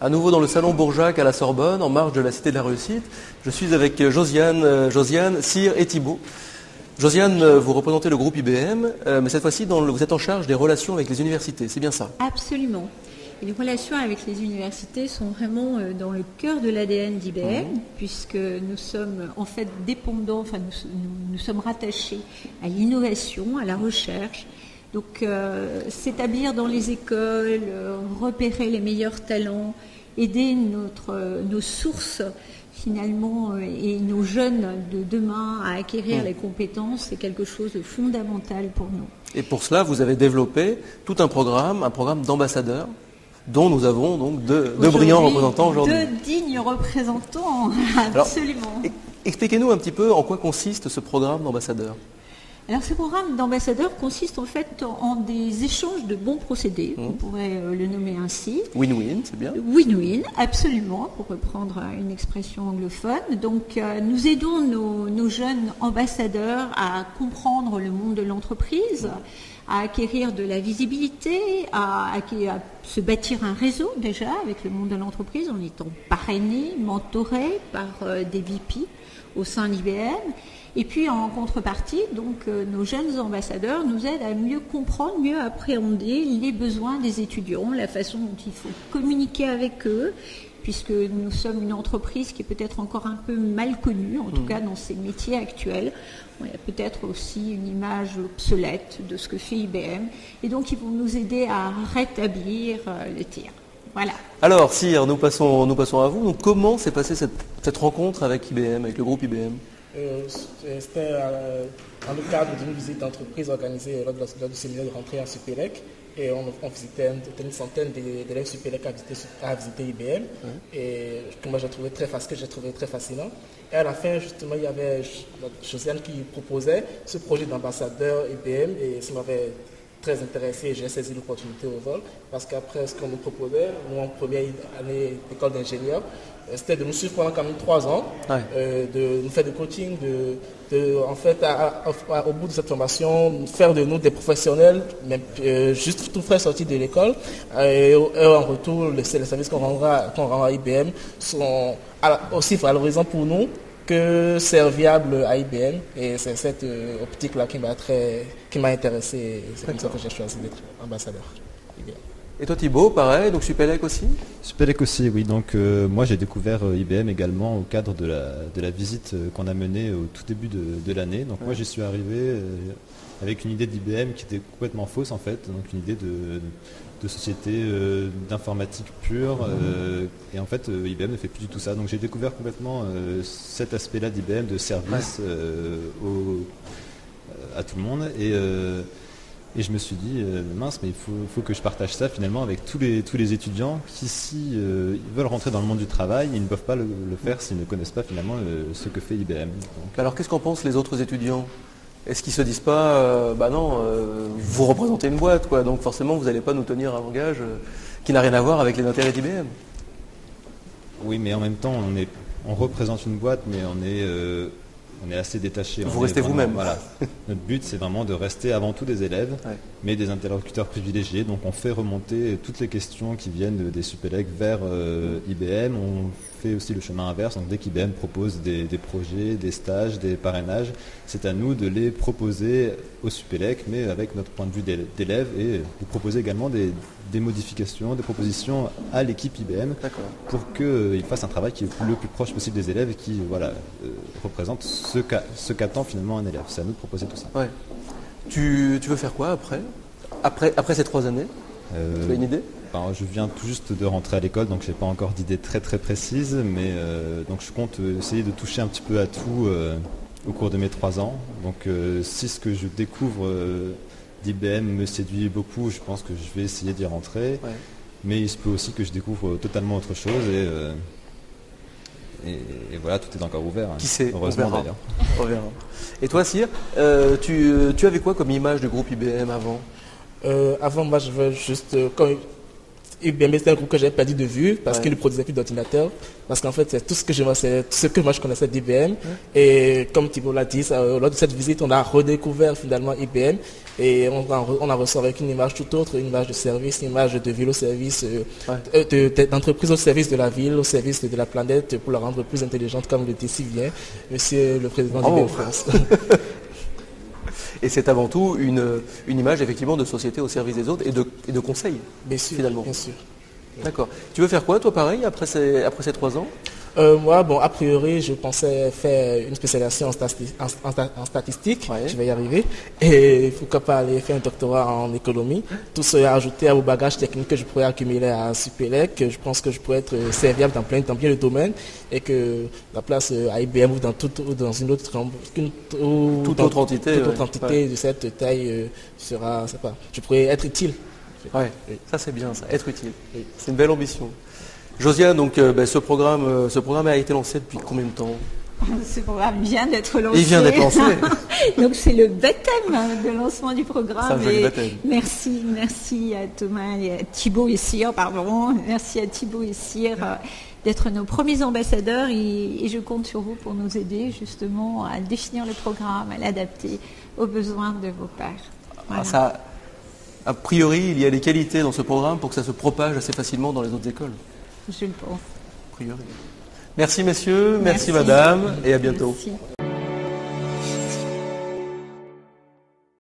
À nouveau dans le salon Bourjac à la Sorbonne, en marge de la Cité de la Réussite. Je suis avec Josiane, Cyr et Thibault. Josiane, vous représentez le groupe IBM, mais cette fois-ci vous êtes en charge des relations avec les universités, c'est bien ça? Absolument. Et les relations avec les universités sont vraiment dans le cœur de l'ADN d'IBM, puisque nous sommes en fait dépendants, enfin nous sommes rattachés à l'innovation, à la recherche. Donc s'établir dans les écoles, repérer les meilleurs talents, aider nos sources finalement et nos jeunes de demain à acquérir les compétences, c'est quelque chose de fondamental pour nous. Et pour cela, vous avez développé tout un programme d'ambassadeurs, dont nous avons donc deux brillants représentants aujourd'hui. Deux dignes représentants, absolument. Alors, expliquez-nous un petit peu en quoi consiste ce programme d'ambassadeurs. Alors ce programme d'ambassadeurs consiste en fait en des échanges de bons procédés, on pourrait le nommer ainsi. Win-win, c'est bien. Win-win, absolument, pour reprendre une expression anglophone. Donc nous aidons nos jeunes ambassadeurs à comprendre le monde de l'entreprise, à acquérir de la visibilité, à se bâtir un réseau déjà avec le monde de l'entreprise en étant parrainés, mentorés par des VP au sein d'IBM. Et puis en contrepartie, donc nos jeunes ambassadeurs nous aident à mieux comprendre, mieux appréhender les besoins des étudiants, la façon dont il faut communiquer avec eux, puisque nous sommes une entreprise qui est peut-être encore un peu mal connue, en tout cas dans ses métiers actuels. Il y a peut-être aussi une image obsolète de ce que fait IBM. Et donc ils vont nous aider à rétablir le tir. Voilà. Alors Cyr, nous passons à vous. Donc, comment s'est passée cette rencontre avec IBM, avec le groupe IBM? C'était dans le cadre d'une visite d'entreprise organisée lors du séminaire de rentrée à Supélec. Et on visitait une centaine d'élèves Supélec à visiter IBM. Et que moi j'ai trouvé très fascinant. Et à la fin, justement, il y avait Josiane qui proposait ce projet d'ambassadeur IBM. Et ça m'avait très intéressé et j'ai saisi l'opportunité au vol. Parce qu'après, ce qu'on nous proposait, nous en première année d'école d'ingénieur, c'était de nous suivre pendant quand même 3 ans, de nous faire du coaching, en fait, au bout de cette formation, faire de nous des professionnels, même juste tout frais sortis de l'école. Et en retour, les services qu'on rend à IBM sont aussi valorisants pour nous que serviables à IBM. Et c'est cette optique-là qui m'a intéressé. C'est comme ça que j'ai choisi d'être ambassadeur IBM. Et toi Thibault, pareil, donc Supélec aussi? Supélec aussi, oui. Donc moi j'ai découvert IBM également au cadre de la visite qu'on a menée au tout début de l'année. Donc moi j'y suis arrivé avec une idée d'IBM qui était complètement fausse en fait. Donc une idée de société d'informatique pure. Et en fait IBM ne fait plus du tout ça. Donc j'ai découvert complètement cet aspect-là d'IBM, de service à tout le monde. Et je me suis dit, mince, mais il faut que je partage ça finalement avec tous les étudiants qui, si ils veulent rentrer dans le monde du travail, ils ne peuvent pas le faire s'ils ne connaissent pas finalement ce que fait IBM. Donc, alors qu'est-ce qu'en pensent les autres étudiants? Est-ce qu'ils ne se disent pas, vous représentez une boîte, quoi, donc forcément vous n'allez pas nous tenir un langage qui n'a rien à voir avec les intérêts d'IBM? Oui, mais en même temps, on représente une boîte, mais on est assez détaché. Vous restez vous-même. Voilà. Notre but, c'est vraiment de rester avant tout des élèves, mais des interlocuteurs privilégiés. Donc, on fait remonter toutes les questions qui viennent des Supélec vers IBM. On fait aussi le chemin inverse. Donc, dès qu'IBM propose des projets, des stages, des parrainages, c'est à nous de les proposer au Supélec, mais avec notre point de vue d'élève et de proposer également des modifications, des propositions à l'équipe IBM pour qu'ils fassent un travail qui est le plus proche possible des élèves et qui représente ce qu'attend finalement un élève. C'est à nous de proposer tout ça. Ouais. Tu veux faire quoi après ces 3 années? Tu as une idée? Je viens tout juste de rentrer à l'école, donc je n'ai pas encore d'idée très très précise, mais donc je compte essayer de toucher un petit peu à tout au cours de mes 3 ans. Donc si ce que je découvre d'IBM me séduit beaucoup, je pense que je vais essayer d'y rentrer. Mais il se peut aussi que je découvre totalement autre chose et voilà, tout est encore ouvert. Qui sait? Heureusement d'ailleurs. On verra. Et toi Cyr, tu avais quoi comme image du groupe IBM avant? Avant, moi je veux juste... IBM, c'est un groupe que j'ai perdu de vue parce qu'il ne produisait plus d'ordinateurs. Parce qu'en fait, c'est tout ce que moi je connaissais d'IBM. Et comme Thibault l'a dit, lors de cette visite, on a redécouvert finalement IBM. Et on en ressort avec une image tout autre, une image de service, une image de ville au service, d'entreprise au service de la ville, au service de la planète, pour la rendre plus intelligente, comme le dit si bien Monsieur le Président d'IBM France. Et c'est avant tout une image effectivement de société au service des autres et de conseil, bien sûr, finalement. Bien sûr. D'accord. Tu veux faire quoi, toi, pareil, après ces 3 ans? Moi, a priori, je pensais faire une spécialisation en statistique. Je vais y arriver. Et pourquoi pas aller faire un doctorat en économie. Tout cela ajouté au bagage technique que je pourrais accumuler à Supélec. Je pense que je pourrais être serviable dans bien de domaines et que la place à IBM ou dans une autre toute autre entité de cette taille sera, je pourrais être utile. Ouais, ça c'est bien, ça, être utile. C'est une belle ambition. Josiane, donc ce programme a été lancé depuis combien de temps? Ce programme vient d'être lancé. Il vient d'être lancé. Donc c'est le baptême de lancement du programme. C'est un joli baptême. Merci à Thomas et à Thibault et Cyr, Merci à Thibault et Cyr d'être nos premiers ambassadeurs et je compte sur vous pour nous aider justement à définir le programme, à l'adapter aux besoins de vos pairs. Voilà. A priori, il y a les qualités dans ce programme pour que ça se propage assez facilement dans les autres écoles. Je le pense. A priori. Merci messieurs, merci madame et à bientôt. Merci.